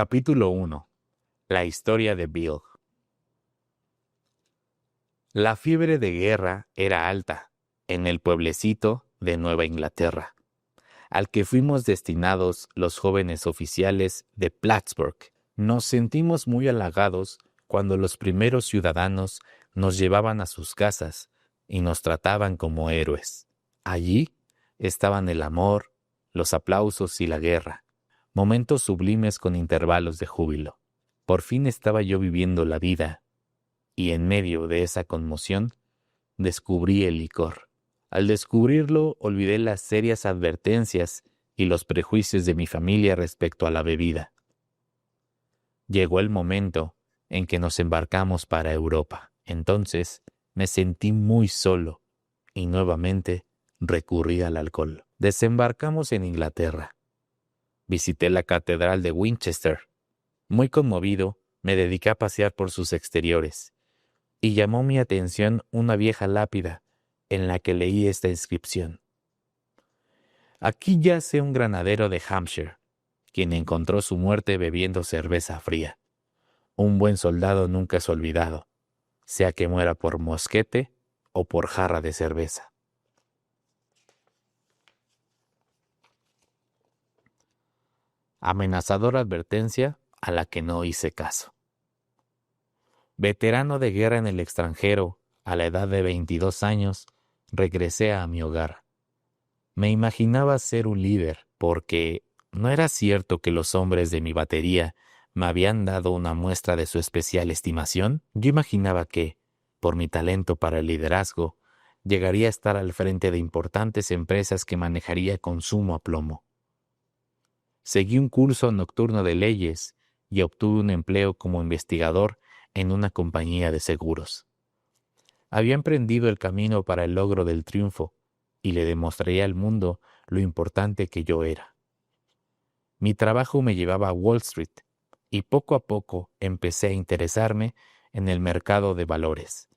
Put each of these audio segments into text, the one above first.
Capítulo 1. La historia de Bill. La fiebre de guerra era alta en el pueblecito de Nueva Inglaterra, al que fuimos destinados los jóvenes oficiales de Plattsburgh. Nos sentimos muy halagados cuando los primeros ciudadanos nos llevaban a sus casas y nos trataban como héroes. Allí estaban el amor, los aplausos y la guerra, momentos sublimes con intervalos de júbilo. Por fin estaba yo viviendo la vida, y en medio de esa conmoción descubrí el licor. Al descubrirlo, olvidé las serias advertencias y los prejuicios de mi familia respecto a la bebida. Llegó el momento en que nos embarcamos para Europa. Entonces me sentí muy solo y nuevamente recurrí al alcohol. Desembarcamos en Inglaterra. Visité la Catedral de Winchester. Muy conmovido, me dediqué a pasear por sus exteriores, y llamó mi atención una vieja lápida en la que leí esta inscripción: Aquí yace un granadero de Hampshire, quien encontró su muerte bebiendo cerveza fría. Un buen soldado nunca es olvidado, sea que muera por mosquete o por jarra de cerveza. Amenazadora advertencia a la que no hice caso. Veterano de guerra en el extranjero, a la edad de 22 años, regresé a mi hogar. Me imaginaba ser un líder, porque no era cierto que los hombres de mi batería me habían dado una muestra de su especial estimación. Yo imaginaba que, por mi talento para el liderazgo, llegaría a estar al frente de importantes empresas que manejaría con sumo aplomo. Seguí un curso nocturno de leyes y obtuve un empleo como investigador en una compañía de seguros. Había emprendido el camino para el logro del triunfo y le demostraría al mundo lo importante que yo era. Mi trabajo me llevaba a Wall Street y poco a poco empecé a interesarme en el mercado de valores,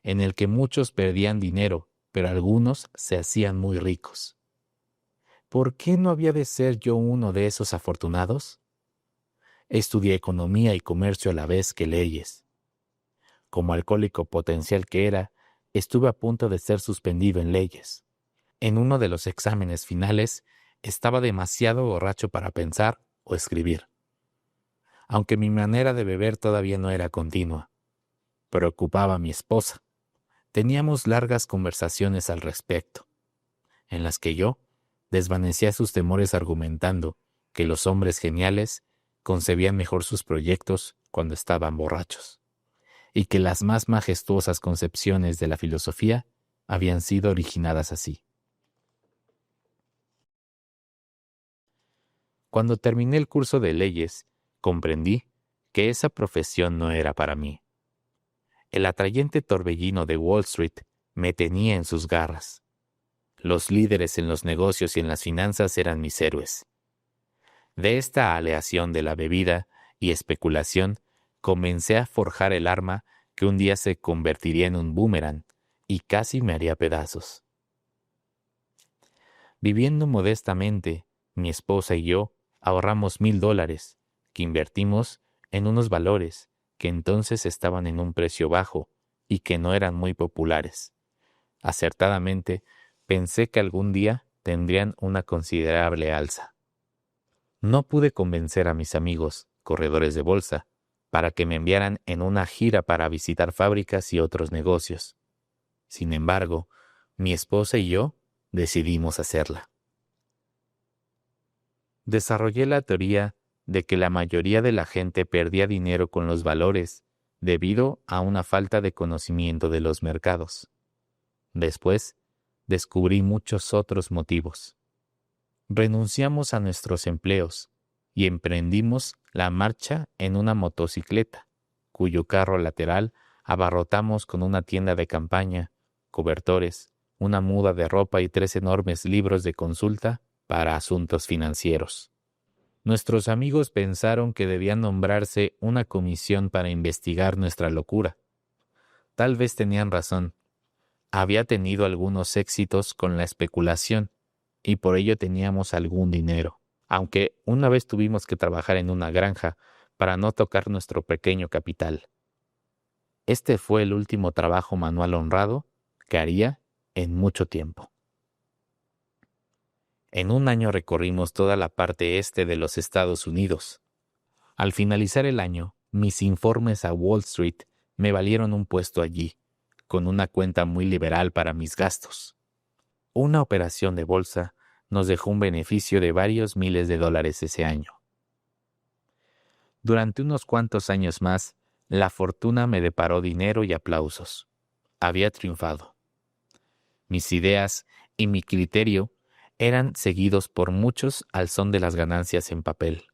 en el que muchos perdían dinero, pero algunos se hacían muy ricos. ¿Por qué no había de ser yo uno de esos afortunados? Estudié economía y comercio a la vez que leyes. Como alcohólico potencial que era, estuve a punto de ser suspendido en leyes. En uno de los exámenes finales, estaba demasiado borracho para pensar o escribir. Aunque mi manera de beber todavía no era continua. Preocupaba a mi esposa. Teníamos largas conversaciones al respecto, en las que yo desvanecía sus temores argumentando que los hombres geniales concebían mejor sus proyectos cuando estaban borrachos, y que las más majestuosas concepciones de la filosofía habían sido originadas así. Cuando terminé el curso de leyes, comprendí que esa profesión no era para mí. El atrayente torbellino de Wall Street me tenía en sus garras. Los líderes en los negocios y en las finanzas eran mis héroes. De esta aleación de la bebida y especulación, comencé a forjar el arma que un día se convertiría en un boomerang y casi me haría pedazos. Viviendo modestamente, mi esposa y yo ahorramos $1,000 que invertimos en unos valores que entonces estaban en un precio bajo y que no eran muy populares. Acertadamente, pensé que algún día tendrían una considerable alza. No pude convencer a mis amigos, corredores de bolsa, para que me enviaran en una gira para visitar fábricas y otros negocios. Sin embargo, mi esposa y yo decidimos hacerla. Desarrollé la teoría de que la mayoría de la gente perdía dinero con los valores debido a una falta de conocimiento de los mercados. Después, descubrí muchos otros motivos. Renunciamos a nuestros empleos y emprendimos la marcha en una motocicleta, cuyo carro lateral abarrotamos con una tienda de campaña, cobertores, una muda de ropa y 3 enormes libros de consulta para asuntos financieros. Nuestros amigos pensaron que debía nombrarse una comisión para investigar nuestra locura. Tal vez tenían razón. Había tenido algunos éxitos con la especulación y por ello teníamos algún dinero. aunque una vez tuvimos que trabajar en una granja para no tocar nuestro pequeño capital. Este fue el último trabajo manual honrado que haría en mucho tiempo. En un año recorrimos toda la parte este de los Estados Unidos. Al finalizar el año, mis informes a Wall Street me valieron un puesto allí, con una cuenta muy liberal para mis gastos. Una operación de bolsa nos dejó un beneficio de varios miles de dólares ese año. Durante unos cuantos años más, la fortuna me deparó dinero y aplausos. Había triunfado. Mis ideas y mi criterio eran seguidos por muchos al son de las ganancias en papel.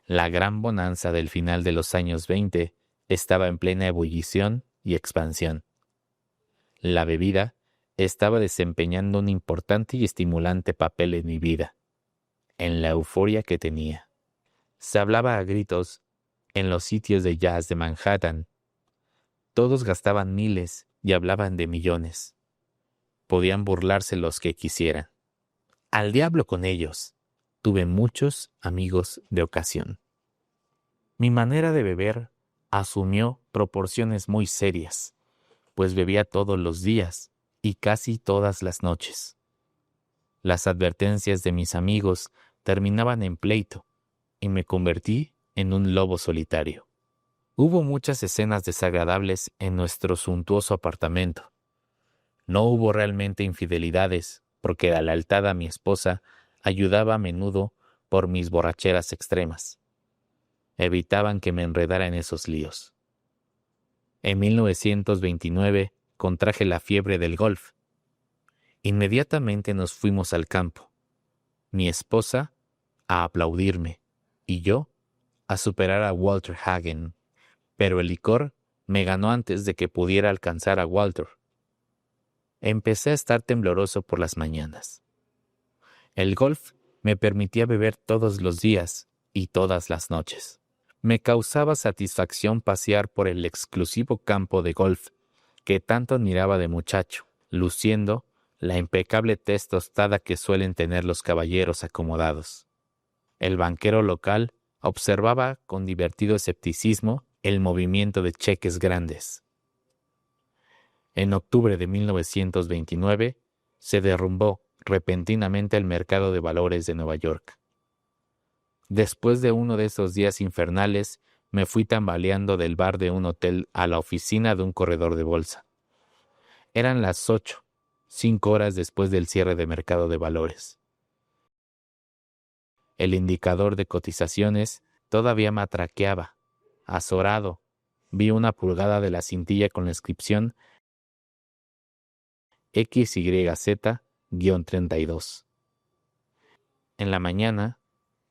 La gran bonanza del final de los años 20 estaba en plena ebullición y expansión. La bebida estaba desempeñando un importante y estimulante papel en mi vida, en la euforia que tenía. Se hablaba a gritos en los sitios de jazz de Manhattan. Todos gastaban miles y hablaban de millones. Podían burlarse los que quisieran. Al diablo con ellos. Tuve muchos amigos de ocasión. Mi manera de beber asumió proporciones muy serias, pues bebía todos los días y casi todas las noches. Las advertencias de mis amigos terminaban en pleito y me convertí en un lobo solitario. Hubo muchas escenas desagradables en nuestro suntuoso apartamento. No hubo realmente infidelidades, porque la lealtad a mi esposa ayudaba a menudo por mis borracheras extremas. Evitaban que me enredara en esos líos. En 1929 contraje la fiebre del golf. Inmediatamente nos fuimos al campo. Mi esposa a aplaudirme y yo a superar a Walter Hagen. Pero el licor me ganó antes de que pudiera alcanzar a Walter. Empecé a estar tembloroso por las mañanas. El golf me permitía beber todos los días y todas las noches. Me causaba satisfacción pasear por el exclusivo campo de golf que tanto admiraba de muchacho, luciendo la impecable tez tostada que suelen tener los caballeros acomodados. El banquero local observaba con divertido escepticismo el movimiento de cheques grandes. En octubre de 1929 se derrumbó repentinamente el mercado de valores de Nueva York. Después de uno de esos días infernales, me fui tambaleando del bar de un hotel a la oficina de un corredor de bolsa. Eran las 8, 5 horas después del cierre de mercado de valores. El indicador de cotizaciones todavía matraqueaba. Azorado, vi una pulgada de la cintilla con la inscripción XYZ-32. En la mañana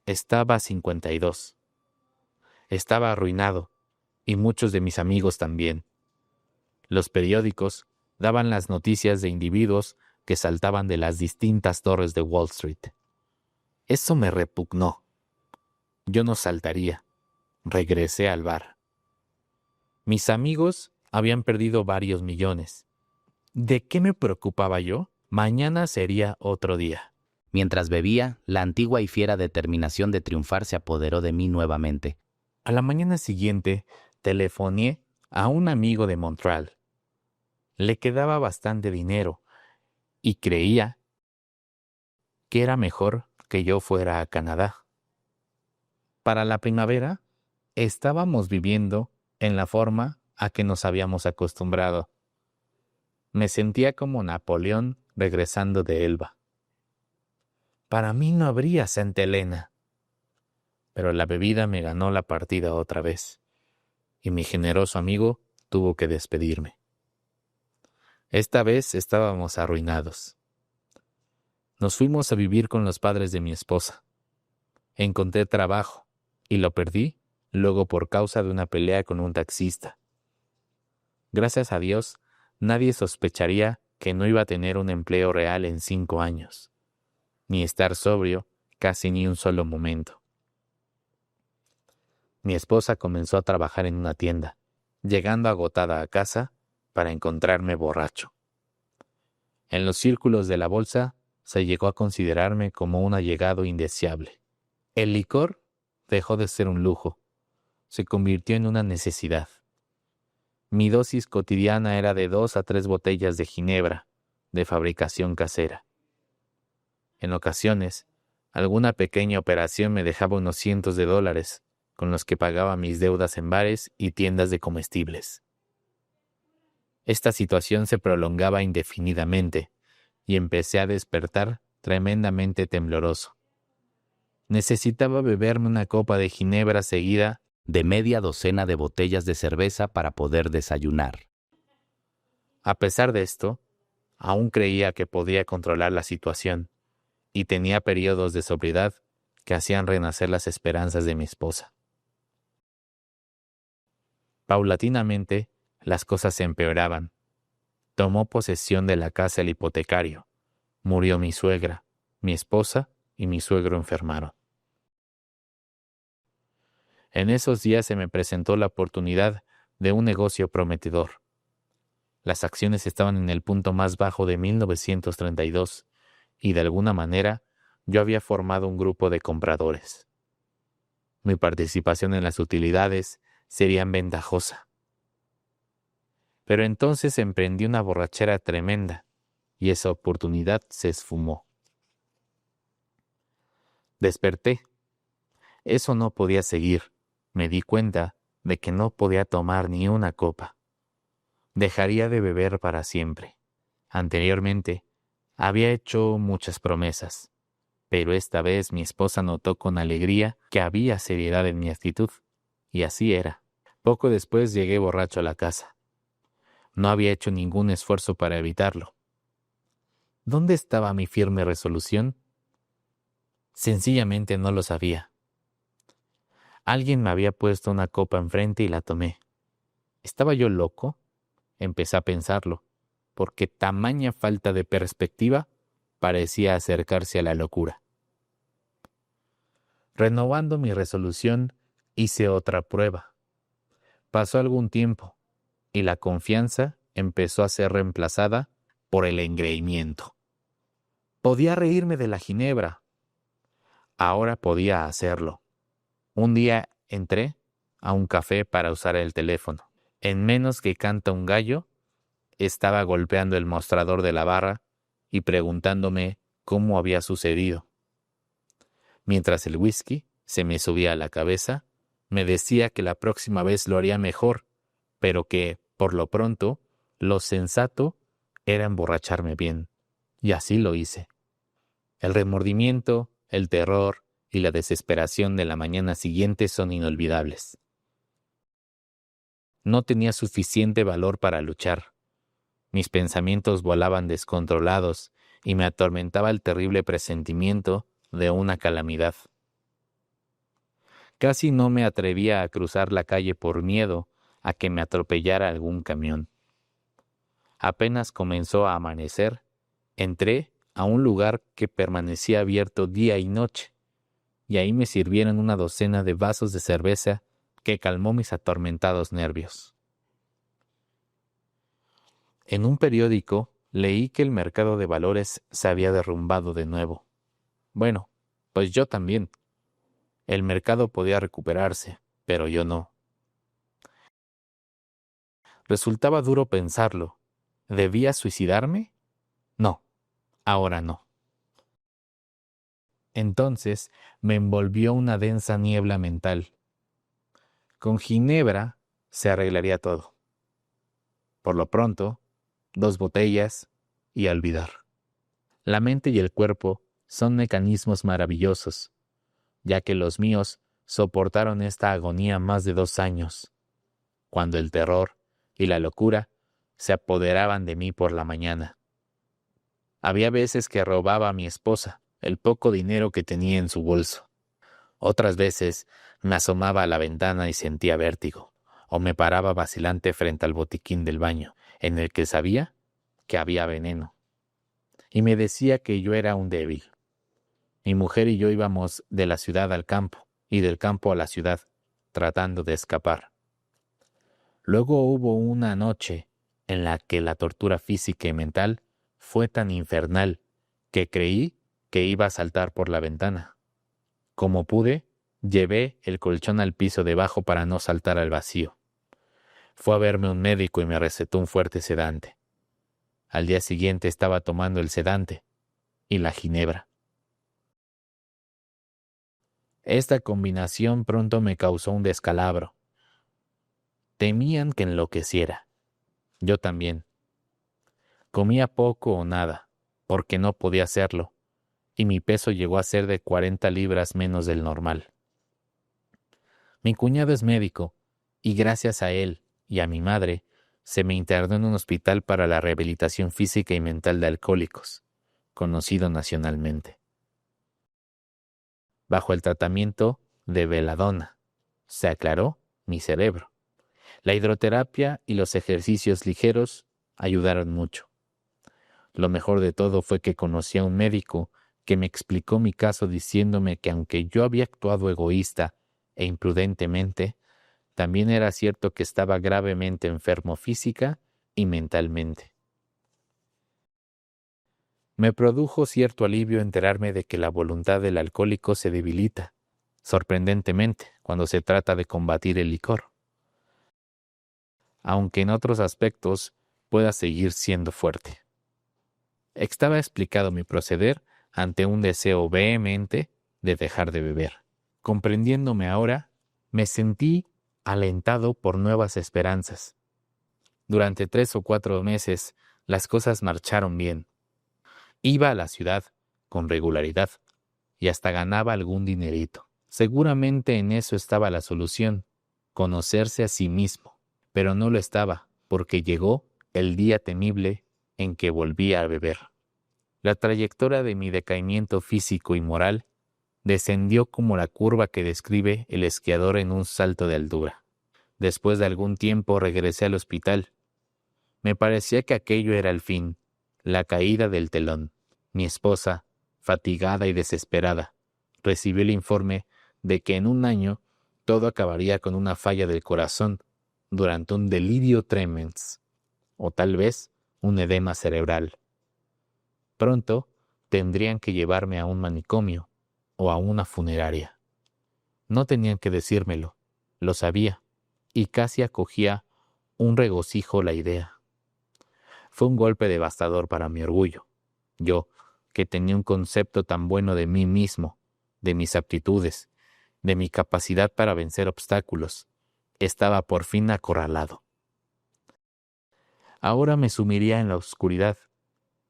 estaba a 52. Estaba arruinado, y muchos de mis amigos también. Los periódicos daban las noticias de individuos que saltaban de las distintas torres de Wall Street. Eso me repugnó. Yo no saltaría. Regresé al bar. Mis amigos habían perdido varios millones. ¿De qué me preocupaba yo? Mañana sería otro día. Mientras bebía, la antigua y fiera determinación de triunfar se apoderó de mí nuevamente. A la mañana siguiente, telefoné a un amigo de Montreal. Le quedaba bastante dinero y creía que era mejor que yo fuera a Canadá. Para la primavera, estábamos viviendo en la forma a que nos habíamos acostumbrado. Me sentía como Napoleón regresando de Elba. Para mí no habría Santa Elena. Pero la bebida me ganó la partida otra vez, y mi generoso amigo tuvo que despedirme. Esta vez estábamos arruinados. Nos fuimos a vivir con los padres de mi esposa. Encontré trabajo, y lo perdí luego por causa de una pelea con un taxista. Gracias a Dios, nadie sospecharía que no iba a tener un empleo real en 5 años, ni estar sobrio casi ni un solo momento. Mi esposa comenzó a trabajar en una tienda, llegando agotada a casa para encontrarme borracho. En los círculos de la bolsa se llegó a considerarme como un allegado indeseable. El licor dejó de ser un lujo, se convirtió en una necesidad. Mi dosis cotidiana era de 2 a 3 botellas de ginebra, de fabricación casera. En ocasiones, alguna pequeña operación me dejaba unos cientos de dólares, con los que pagaba mis deudas en bares y tiendas de comestibles. Esta situación se prolongaba indefinidamente, y empecé a despertar tremendamente tembloroso. Necesitaba beberme una copa de ginebra seguida de media docena de botellas de cerveza para poder desayunar. A pesar de esto, aún creía que podía controlar la situación, y tenía periodos de sobriedad que hacían renacer las esperanzas de mi esposa. Paulatinamente, las cosas se empeoraban. Tomó posesión de la casa el hipotecario. Murió mi suegra, mi esposa y mi suegro enfermaron. En esos días se me presentó la oportunidad de un negocio prometedor. Las acciones estaban en el punto más bajo de 1932 y de alguna manera yo había formado un grupo de compradores. Mi participación en las utilidades sería ventajosa. Pero entonces emprendí una borrachera tremenda y esa oportunidad se esfumó. Desperté. Eso no podía seguir. Me di cuenta de que no podía tomar ni una copa. Dejaría de beber para siempre. Anteriormente, había hecho muchas promesas, pero esta vez mi esposa notó con alegría que había seriedad en mi actitud, y así era. Poco después llegué borracho a la casa. No había hecho ningún esfuerzo para evitarlo. ¿Dónde estaba mi firme resolución? Sencillamente no lo sabía. Alguien me había puesto una copa enfrente y la tomé. ¿Estaba yo loco? Empecé a pensarlo, porque tamaña falta de perspectiva parecía acercarse a la locura. Renovando mi resolución, hice otra prueba. Pasó algún tiempo, y la confianza empezó a ser reemplazada por el engreimiento. Podía reírme de la ginebra. Ahora podía hacerlo. Un día entré a un café para usar el teléfono. En menos que canta un gallo, estaba golpeando el mostrador de la barra y preguntándome cómo había sucedido. Mientras el whisky se me subía a la cabeza, me decía que la próxima vez lo haría mejor, pero que, por lo pronto, lo sensato era emborracharme bien. Y así lo hice. El remordimiento, el terror y la desesperación de la mañana siguiente son inolvidables. No tenía suficiente valor para luchar. Mis pensamientos volaban descontrolados y me atormentaba el terrible presentimiento de una calamidad. Casi no me atrevía a cruzar la calle por miedo a que me atropellara algún camión. Apenas comenzó a amanecer, entré a un lugar que permanecía abierto día y noche, y ahí me sirvieron una docena de vasos de cerveza que calmó mis atormentados nervios. En un periódico leí que el mercado de valores se había derrumbado de nuevo. Bueno, pues yo también. El mercado podía recuperarse, pero yo no. Resultaba duro pensarlo. ¿Debía suicidarme? No, ahora no. Entonces me envolvió una densa niebla mental. Con ginebra se arreglaría todo. Por lo pronto, 2 botellas y a olvidar. La mente y el cuerpo son mecanismos maravillosos, ya que los míos soportaron esta agonía más de 2 años, cuando el terror y la locura se apoderaban de mí por la mañana. Había veces que robaba a mi esposa el poco dinero que tenía en su bolso. Otras veces me asomaba a la ventana y sentía vértigo, o me paraba vacilante frente al botiquín del baño, en el que sabía que había veneno, y me decía que yo era un débil. Mi mujer y yo íbamos de la ciudad al campo, y del campo a la ciudad, tratando de escapar. Luego hubo una noche en la que la tortura física y mental fue tan infernal que creí que iba a saltar por la ventana. Como pude, llevé el colchón al piso debajo para no saltar al vacío. Fue a verme un médico y me recetó un fuerte sedante. Al día siguiente estaba tomando el sedante y la ginebra. Esta combinación pronto me causó un descalabro. Temían que enloqueciera. Yo también. Comía poco o nada, porque no podía hacerlo, y mi peso llegó a ser de 40 libras menos del normal. Mi cuñado es médico, y gracias a él y a mi madre, se me internó en un hospital para la rehabilitación física y mental de alcohólicos, conocido nacionalmente, bajo el tratamiento de veladona. Se aclaró mi cerebro. La hidroterapia y los ejercicios ligeros ayudaron mucho. Lo mejor de todo fue que conocí a un médico que me explicó mi caso diciéndome que aunque yo había actuado egoísta e imprudentemente, también era cierto que estaba gravemente enfermo física y mentalmente. Me produjo cierto alivio enterarme de que la voluntad del alcohólico se debilita, sorprendentemente, cuando se trata de combatir el licor, aunque en otros aspectos pueda seguir siendo fuerte. Estaba explicado mi proceder ante un deseo vehemente de dejar de beber. Comprendiéndome ahora, me sentí alentado por nuevas esperanzas. Durante 3 o 4 meses, las cosas marcharon bien. Iba a la ciudad con regularidad y hasta ganaba algún dinerito. Seguramente en eso estaba la solución, conocerse a sí mismo. Pero no lo estaba, porque llegó el día temible en que volví a beber. La trayectoria de mi decaimiento físico y moral descendió como la curva que describe el esquiador en un salto de altura. Después de algún tiempo regresé al hospital. Me parecía que aquello era el fin, la caída del telón. Mi esposa, fatigada y desesperada, recibió el informe de que en un año todo acabaría con una falla del corazón durante un delirio tremens, o tal vez un edema cerebral. Pronto tendrían que llevarme a un manicomio o a una funeraria. No tenían que decírmelo, lo sabía, y casi acogía un regocijo la idea. Fue un golpe devastador para mi orgullo. Yo, que tenía un concepto tan bueno de mí mismo, de mis aptitudes, de mi capacidad para vencer obstáculos, estaba por fin acorralado. Ahora me sumiría en la oscuridad,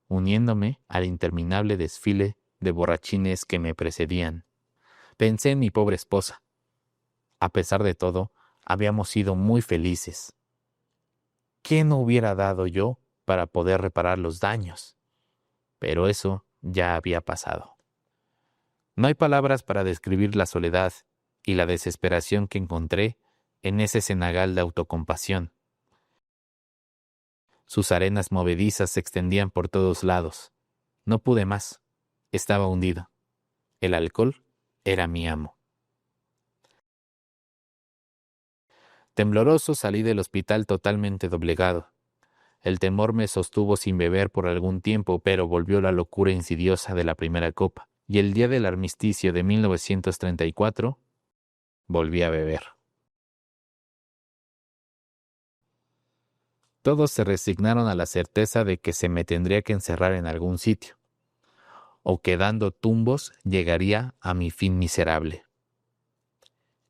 uniéndome al interminable desfile de borrachines que me precedían. Pensé en mi pobre esposa. A pesar de todo, habíamos sido muy felices. ¿Qué no hubiera dado yo para poder reparar los daños? Pero eso ya había pasado. No hay palabras para describir la soledad y la desesperación que encontré en ese cenagal de autocompasión. Sus arenas movedizas se extendían por todos lados. No pude más. Estaba hundido. El alcohol era mi amo. Tembloroso salí del hospital totalmente doblegado. El temor me sostuvo sin beber por algún tiempo, pero volvió la locura insidiosa de la primera copa, y el día del armisticio de 1934 volví a beber. Todos se resignaron a la certeza de que se me tendría que encerrar en algún sitio, o que dando tumbos llegaría a mi fin miserable.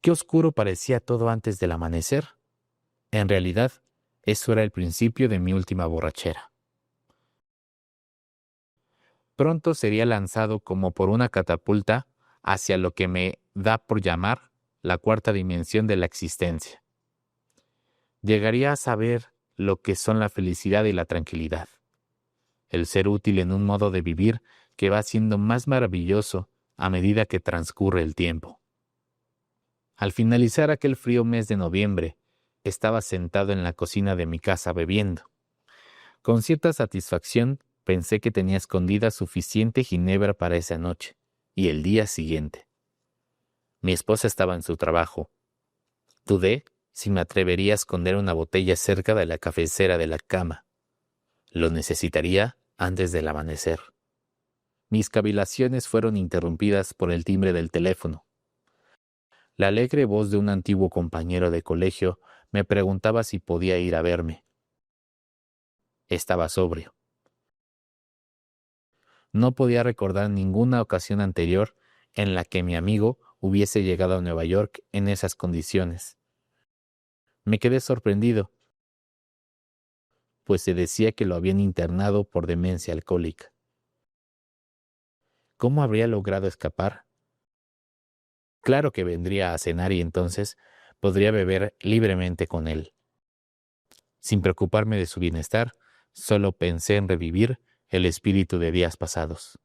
Qué oscuro parecía todo antes del amanecer. En realidad, eso era el principio de mi última borrachera. Pronto sería lanzado como por una catapulta hacia lo que me da por llamar la cuarta dimensión de la existencia. Llegaría a saber lo que son la felicidad y la tranquilidad, el ser útil en un modo de vivir que va siendo más maravilloso a medida que transcurre el tiempo. Al finalizar aquel frío mes de noviembre, estaba sentado en la cocina de mi casa bebiendo. Con cierta satisfacción pensé que tenía escondida suficiente ginebra para esa noche y el día siguiente. Mi esposa estaba en su trabajo. Dudé si me atrevería a esconder una botella cerca de la cabecera de la cama. Lo necesitaría antes del amanecer. Mis cavilaciones fueron interrumpidas por el timbre del teléfono. La alegre voz de un antiguo compañero de colegio me preguntaba si podía ir a verme. Estaba sobrio. No podía recordar ninguna ocasión anterior en la que mi amigo hubiese llegado a Nueva York en esas condiciones. Me quedé sorprendido, pues se decía que lo habían internado por demencia alcohólica. ¿Cómo habría logrado escapar? Claro que vendría a cenar y entonces podría beber libremente con él. Sin preocuparme de su bienestar, solo pensé en revivir el espíritu de días pasados.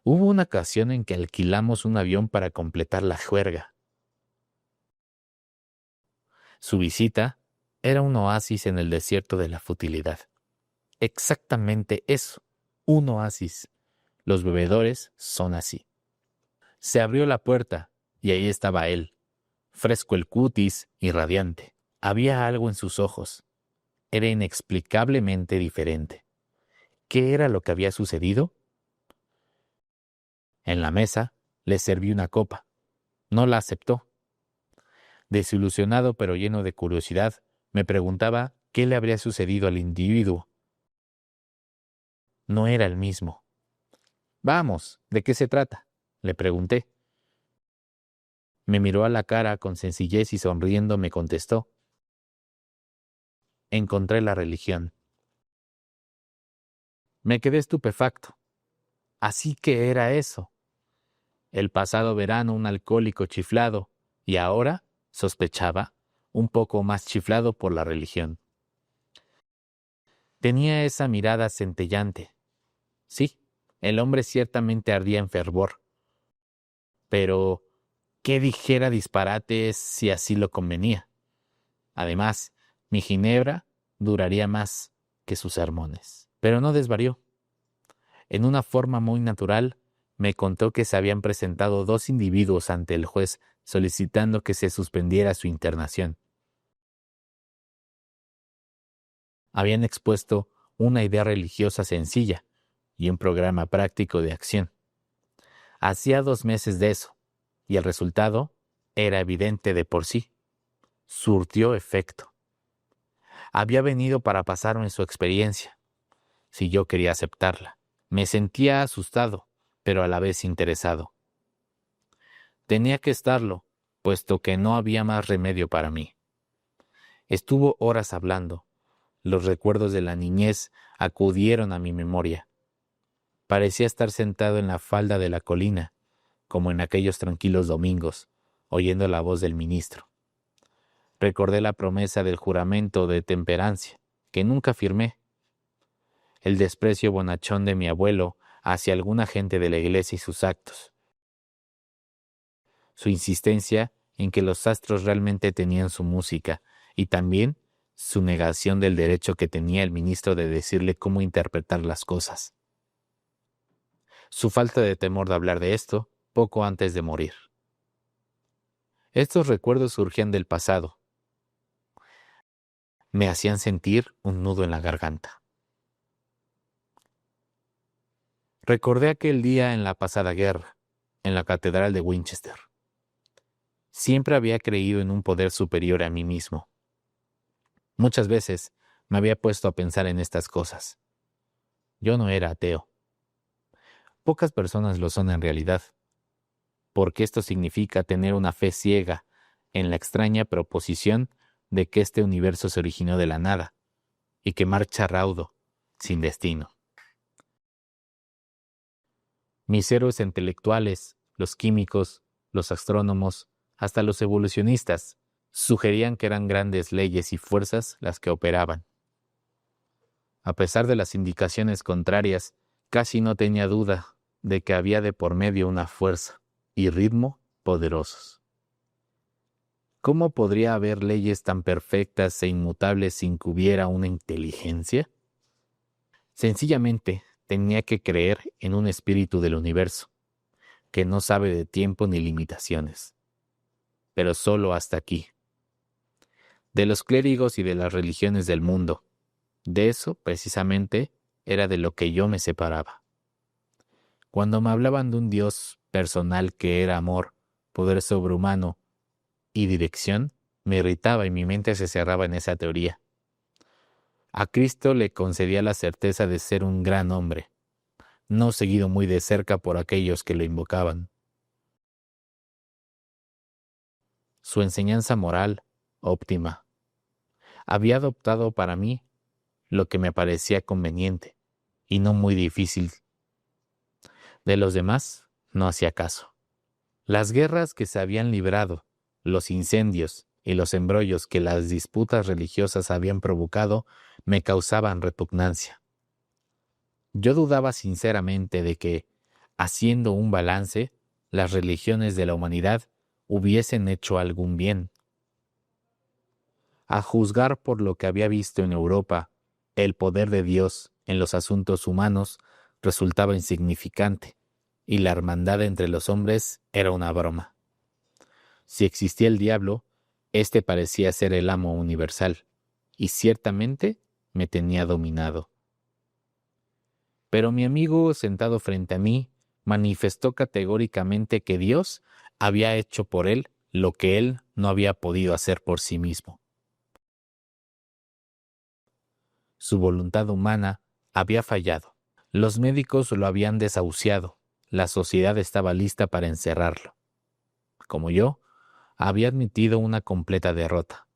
Hubo una ocasión en que alquilamos un avión para completar la juerga. Su visita era un oasis en el desierto de la futilidad. Exactamente eso, un oasis. Los bebedores son así. Se abrió la puerta y ahí estaba él, fresco el cutis y radiante. Había algo en sus ojos. Era inexplicablemente diferente. ¿Qué era lo que había sucedido? En la mesa le serví una copa. No la aceptó. Desilusionado pero lleno de curiosidad, me preguntaba qué le habría sucedido al individuo. No era el mismo. Vamos, ¿de qué se trata?, le pregunté. Me miró a la cara con sencillez y sonriendo me contestó. Encontré la religión. Me quedé estupefacto. Así que era eso. El pasado verano un alcohólico chiflado y ahora, sospechaba, un poco más chiflado por la religión. Tenía esa mirada centellante. Sí, el hombre ciertamente ardía en fervor. Pero, ¿qué dijera disparates si así lo convenía? Además, mi ginebra duraría más que sus sermones. Pero no desvarió. En una forma muy natural, me contó que se habían presentado 2 individuos ante el juez solicitando que se suspendiera su internación. Habían expuesto una idea religiosa sencilla y un programa práctico de acción. Hacía 2 meses de eso, y el resultado era evidente de por sí. Surtió efecto. Había venido para pasarme su experiencia, si yo quería aceptarla. Me sentía asustado, pero a la vez interesado. Tenía que estarlo, puesto que no había más remedio para mí. Estuvo horas hablando. Los recuerdos de la niñez acudieron a mi memoria. Parecía estar sentado en la falda de la colina, como en aquellos tranquilos domingos, oyendo la voz del ministro. Recordé la promesa del juramento de temperancia, que nunca firmé. El desprecio bonachón de mi abuelo hacia alguna gente de la iglesia y sus actos. Su insistencia en que los astros realmente tenían su música, y también su negación del derecho que tenía el ministro de decirle cómo interpretar las cosas. Su falta de temor de hablar de esto poco antes de morir. Estos recuerdos surgían del pasado. Me hacían sentir un nudo en la garganta. Recordé aquel día en la pasada guerra, en la catedral de Winchester. Siempre había creído en un poder superior a mí mismo. Muchas veces me había puesto a pensar en estas cosas. Yo no era ateo. Pocas personas lo son en realidad, porque esto significa tener una fe ciega en la extraña proposición de que este universo se originó de la nada y que marcha raudo, sin destino. Mis héroes intelectuales, los químicos, los astrónomos, hasta los evolucionistas, sugerían que eran grandes leyes y fuerzas las que operaban. A pesar de las indicaciones contrarias, casi no tenía duda de que había de por medio una fuerza y ritmo poderosos. ¿Cómo podría haber leyes tan perfectas e inmutables sin que hubiera una inteligencia? Sencillamente tenía que creer en un espíritu del universo, que no sabe de tiempo ni limitaciones. Pero solo hasta aquí. De los clérigos y de las religiones del mundo, de eso, precisamente, era de lo que yo me separaba. Cuando me hablaban de un Dios personal que era amor, poder sobrehumano y dirección, me irritaba y mi mente se cerraba en esa teoría. A Cristo le concedía la certeza de ser un gran hombre, no seguido muy de cerca por aquellos que lo invocaban. Su enseñanza moral, óptima, había adoptado para mí lo que me parecía conveniente y no muy difícil. De los demás, no hacía caso. Las guerras que se habían librado, los incendios y los embrollos que las disputas religiosas habían provocado me causaban repugnancia. Yo dudaba sinceramente de que, haciendo un balance, las religiones de la humanidad hubiesen hecho algún bien. A juzgar por lo que había visto en Europa, el poder de Dios en los asuntos humanos resultaba insignificante, y la hermandad entre los hombres era una broma. Si existía el diablo, éste parecía ser el amo universal, y ciertamente me tenía dominado. Pero mi amigo, sentado frente a mí, manifestó categóricamente que Dios había hecho por él lo que él no había podido hacer por sí mismo. Su voluntad humana había fallado. Los médicos lo habían desahuciado. La sociedad estaba lista para encerrarlo. Como yo, había admitido una completa derrota.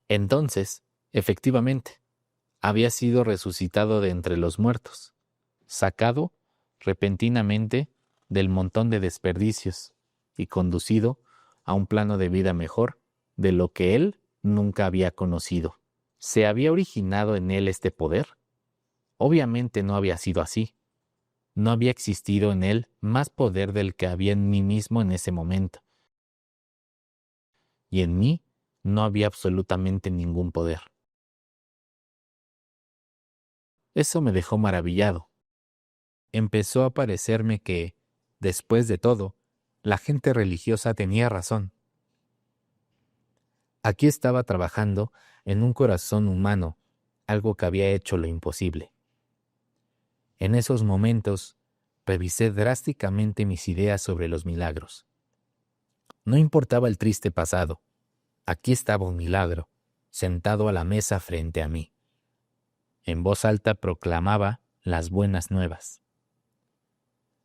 Entonces, efectivamente, había sido resucitado de entre los muertos, sacado repentinamente del montón de desperdicios y conducido a un plano de vida mejor de lo que él nunca había conocido. ¿Se había originado en él este poder? Obviamente no había sido así. No había existido en él más poder del que había en mí mismo en ese momento. Y en mí no había absolutamente ningún poder. Eso me dejó maravillado. Empezó a parecerme que, después de todo, la gente religiosa tenía razón. Aquí estaba trabajando en un corazón humano, algo que había hecho lo imposible. En esos momentos, revisé drásticamente mis ideas sobre los milagros. No importaba el triste pasado. Aquí estaba un milagro, sentado a la mesa frente a mí. En voz alta proclamaba las buenas nuevas.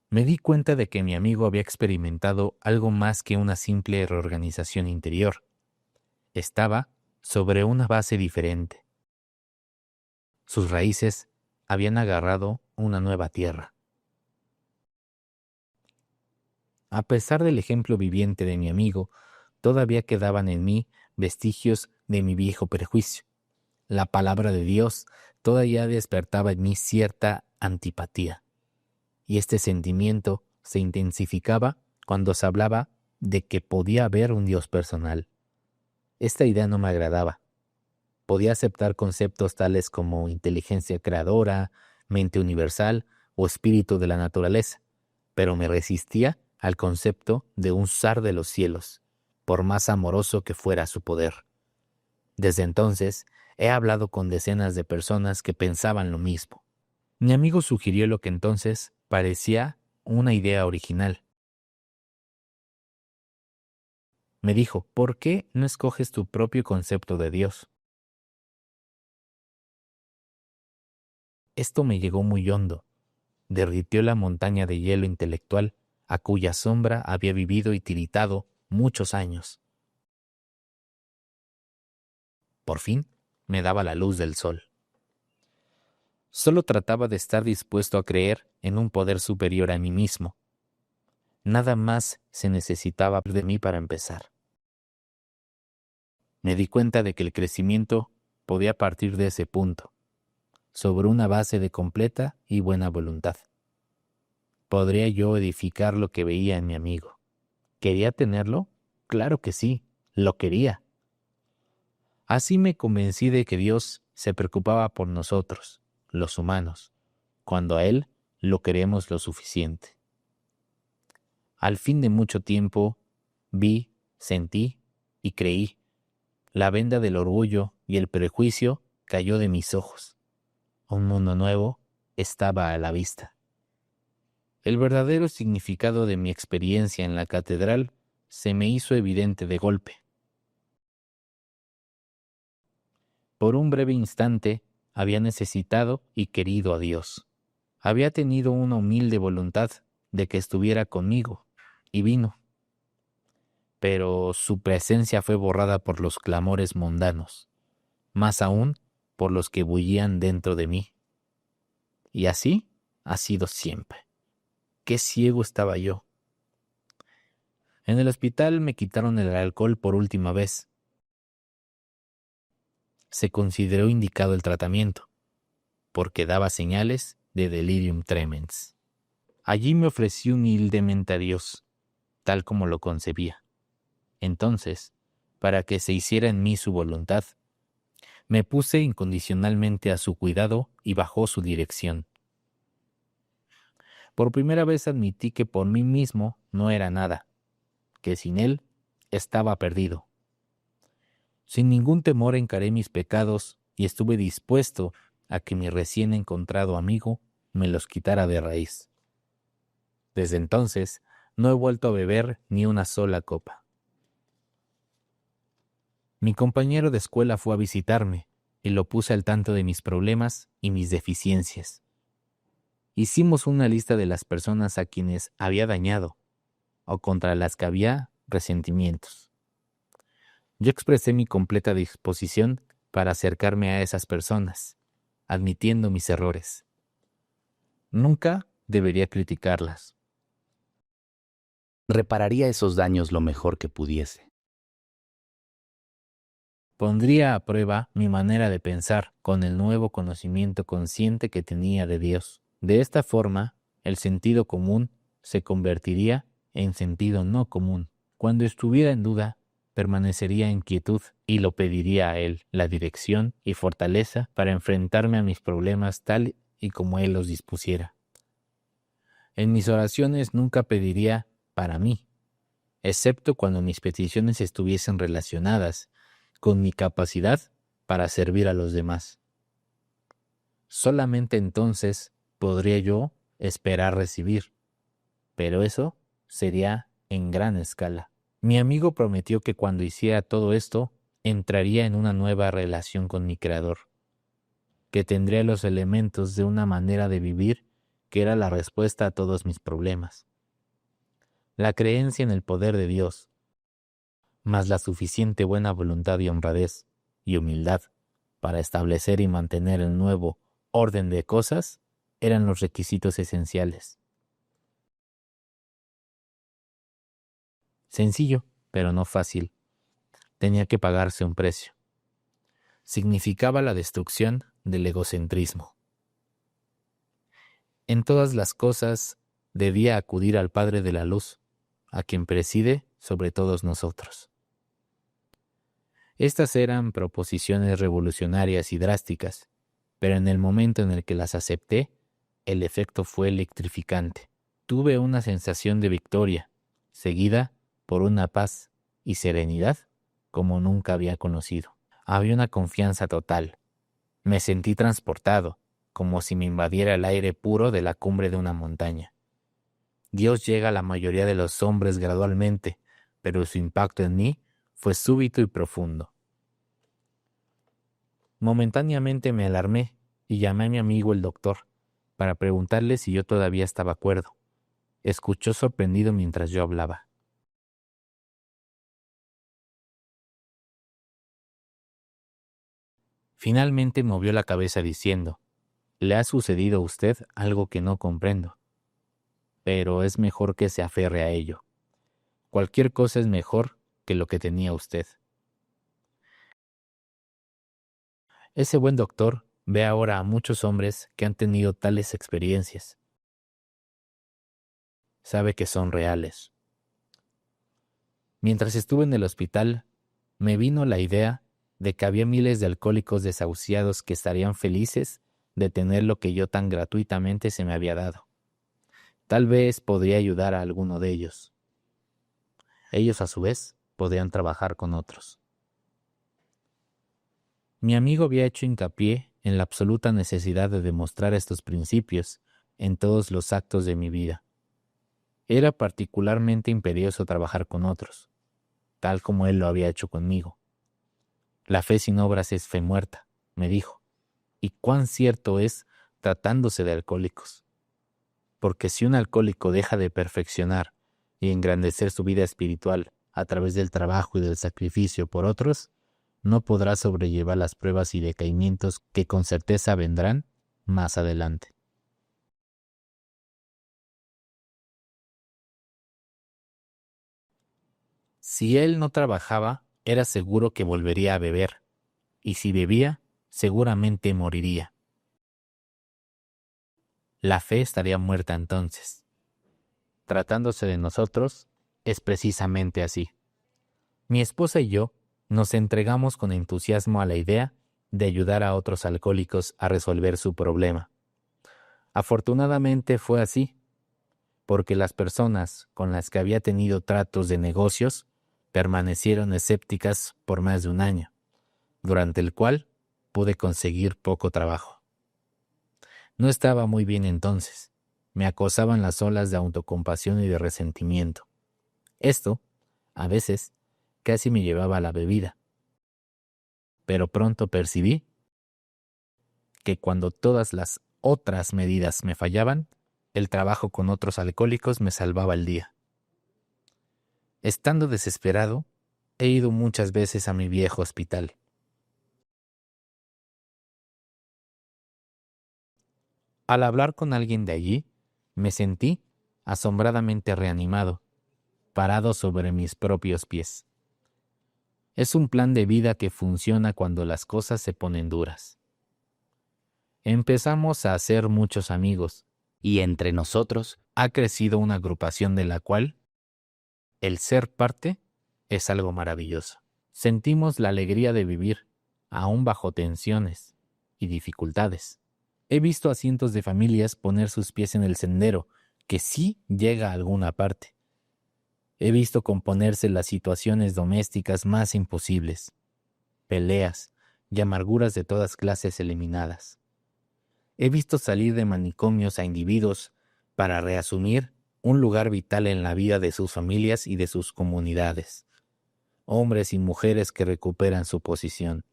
Me di cuenta de que mi amigo había experimentado algo más que una simple reorganización interior. Estaba sobre una base diferente. Sus raíces habían agarrado una nueva tierra. A pesar del ejemplo viviente de mi amigo, todavía quedaban en mí vestigios de mi viejo prejuicio. La palabra de Dios todavía despertaba en mí cierta antipatía. Y este sentimiento se intensificaba cuando se hablaba de que podía haber un Dios personal. Esta idea no me agradaba. Podía aceptar conceptos tales como inteligencia creadora, mente universal o espíritu de la naturaleza, pero me resistía al concepto de un zar de los cielos, por más amoroso que fuera su poder. Desde entonces, he hablado con decenas de personas que pensaban lo mismo. Mi amigo sugirió lo que entonces parecía una idea original. Me dijo, ¿por qué no escoges tu propio concepto de Dios? Esto me llegó muy hondo. Derritió la montaña de hielo intelectual a cuya sombra había vivido y tiritado muchos años. Por fin, me daba la luz del sol. Solo trataba de estar dispuesto a creer en un poder superior a mí mismo. Nada más se necesitaba de mí para empezar. Me di cuenta de que el crecimiento podía partir de ese punto, sobre una base de completa y buena voluntad. ¿Podría yo edificar lo que veía en mi amigo? ¿Quería tenerlo? Claro que sí, lo quería. Así me convencí de que Dios se preocupaba por nosotros, los humanos, cuando a Él lo queremos lo suficiente. Al fin de mucho tiempo, vi, sentí y creí. La venda del orgullo y el prejuicio cayó de mis ojos. Un mundo nuevo estaba a la vista. El verdadero significado de mi experiencia en la catedral se me hizo evidente de golpe. Por un breve instante había necesitado y querido a Dios. Había tenido una humilde voluntad de que estuviera conmigo, y vino. Pero su presencia fue borrada por los clamores mundanos, más aún por los que bullían dentro de mí. Y así ha sido siempre. Qué ciego estaba yo. En el hospital me quitaron el alcohol por última vez. Se consideró indicado el tratamiento, porque daba señales de delirium tremens. Allí me ofrecí humildemente a Dios, tal como lo concebía. Entonces, para que se hiciera en mí su voluntad, me puse incondicionalmente a su cuidado y bajo su dirección. Por primera vez admití que por mí mismo no era nada, que sin él estaba perdido. Sin ningún temor encaré mis pecados y estuve dispuesto a que mi recién encontrado amigo me los quitara de raíz. Desde entonces no he vuelto a beber ni una sola copa. Mi compañero de escuela fue a visitarme y lo puse al tanto de mis problemas y mis deficiencias. Hicimos una lista de las personas a quienes había dañado o contra las que había resentimientos. Yo expresé mi completa disposición para acercarme a esas personas, admitiendo mis errores. Nunca debería criticarlas. Repararía esos daños lo mejor que pudiese. Pondría a prueba mi manera de pensar con el nuevo conocimiento consciente que tenía de Dios. De esta forma, el sentido común se convertiría en sentido no común. Cuando estuviera en duda, permanecería en quietud y lo pediría a Él la dirección y fortaleza para enfrentarme a mis problemas tal y como Él los dispusiera. En mis oraciones nunca pediría para mí, excepto cuando mis peticiones estuviesen relacionadas con mi capacidad para servir a los demás. Solamente entonces podría yo esperar recibir, pero eso sería en gran escala. Mi amigo prometió que cuando hiciera todo esto, entraría en una nueva relación con mi Creador, que tendría los elementos de una manera de vivir que era la respuesta a todos mis problemas. La creencia en el poder de Dios, más la suficiente buena voluntad y honradez y humildad para establecer y mantener el nuevo orden de cosas, eran los requisitos esenciales. Sencillo, pero no fácil. Tenía que pagarse un precio. Significaba la destrucción del egocentrismo. En todas las cosas debía acudir al Padre de la Luz, a quien preside sobre todos nosotros. Estas eran proposiciones revolucionarias y drásticas, pero en el momento en el que las acepté, el efecto fue electrificante. Tuve una sensación de victoria, seguida por una paz y serenidad como nunca había conocido. Había una confianza total. Me sentí transportado, como si me invadiera el aire puro de la cumbre de una montaña. Dios llega a la mayoría de los hombres gradualmente, pero su impacto en mí fue súbito y profundo. Momentáneamente me alarmé y llamé a mi amigo el doctor para preguntarle si yo todavía estaba cuerdo. Escuchó sorprendido mientras yo hablaba. Finalmente movió la cabeza diciendo: «Le ha sucedido a usted algo que no comprendo, pero es mejor que se aferre a ello. Cualquier cosa es mejor que lo que tenía usted». Ese buen doctor ve ahora a muchos hombres que han tenido tales experiencias. Sabe que son reales. Mientras estuve en el hospital, me vino la idea de que había miles de alcohólicos desahuciados que estarían felices de tener lo que yo tan gratuitamente se me había dado. Tal vez podría ayudar a alguno de ellos. Ellos, a su vez, podrían trabajar con otros. Mi amigo había hecho hincapié en la absoluta necesidad de demostrar estos principios en todos los actos de mi vida. Era particularmente imperioso trabajar con otros, tal como él lo había hecho conmigo. La fe sin obras es fe muerta, me dijo, y cuán cierto es tratándose de alcohólicos. Porque si un alcohólico deja de perfeccionar y engrandecer su vida espiritual a través del trabajo y del sacrificio por otros, no podrá sobrellevar las pruebas y decaimientos que con certeza vendrán más adelante. Si él no trabajaba, era seguro que volvería a beber, y si bebía, seguramente moriría. La fe estaría muerta entonces. Tratándose de nosotros, es precisamente así. Mi esposa y yo nos entregamos con entusiasmo a la idea de ayudar a otros alcohólicos a resolver su problema. Afortunadamente fue así, porque las personas con las que había tenido tratos de negocios permanecieron escépticas por más de un año, durante el cual pude conseguir poco trabajo. No estaba muy bien entonces. Me acosaban las olas de autocompasión y de resentimiento. Esto, a veces, casi me llevaba a la bebida. Pero pronto percibí que cuando todas las otras medidas me fallaban, el trabajo con otros alcohólicos me salvaba el día. Estando desesperado, he ido muchas veces a mi viejo hospital. Al hablar con alguien de allí, me sentí asombradamente reanimado, parado sobre mis propios pies. Es un plan de vida que funciona cuando las cosas se ponen duras. Empezamos a hacer muchos amigos, Y entre nosotros, ha crecido una agrupación de la cual el ser parte es algo maravilloso. Sentimos la alegría de vivir, aún bajo tensiones y dificultades. He visto a cientos de familias poner sus pies en el sendero, que sí llega a alguna parte. He visto componerse las situaciones domésticas más imposibles, peleas y amarguras de todas clases eliminadas. He visto salir de manicomios a individuos para reasumir un lugar vital en la vida de sus familias y de sus comunidades. Hombres y mujeres que recuperan su posición.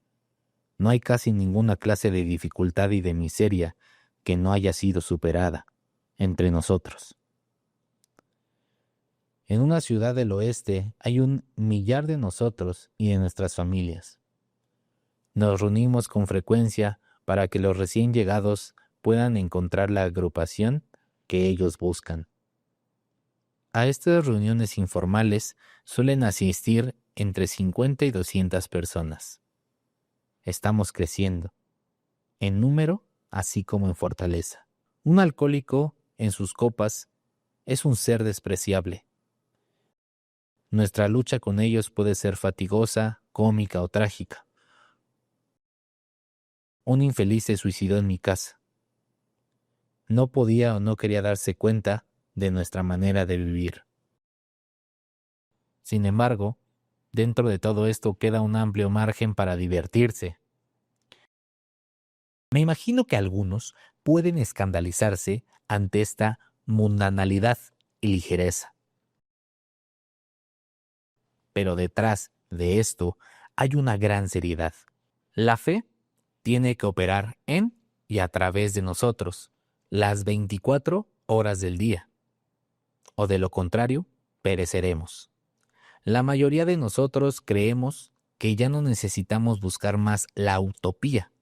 No hay casi ninguna clase de dificultad y de miseria que no haya sido superada entre nosotros. En una ciudad del oeste hay 1,000,000 de nosotros y de nuestras familias. Nos reunimos con frecuencia para que los recién llegados puedan encontrar la agrupación que ellos buscan. A estas reuniones informales suelen asistir entre 50 y 200 personas. Estamos creciendo, en número así como en fortaleza. Un alcohólico en sus copas es un ser despreciable. Nuestra lucha con ellos puede ser fatigosa, cómica o trágica. Un infeliz se suicidó en mi casa. No podía o no quería darse cuenta de nuestra manera de vivir. Sin embargo, dentro de todo esto queda un amplio margen para divertirse. Me imagino que algunos pueden escandalizarse ante esta mundanalidad y ligereza. Pero detrás de esto hay una gran seriedad. La fe tiene que operar en y a través de nosotros las 24 horas del día. O de lo contrario, pereceremos. La mayoría de nosotros creemos que ya no necesitamos buscar más la utopía.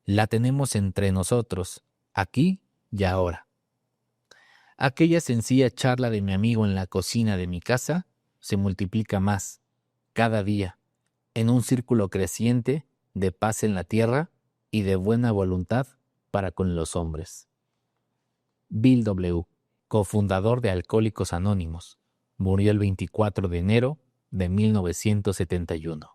La tenemos entre nosotros, aquí y ahora. Aquella sencilla charla de mi amigo en la cocina de mi casa se multiplica más, cada día, en un círculo creciente de paz en la tierra y de buena voluntad para con los hombres. Bill W., cofundador de Alcohólicos Anónimos, murió el 24 de enero de 1971.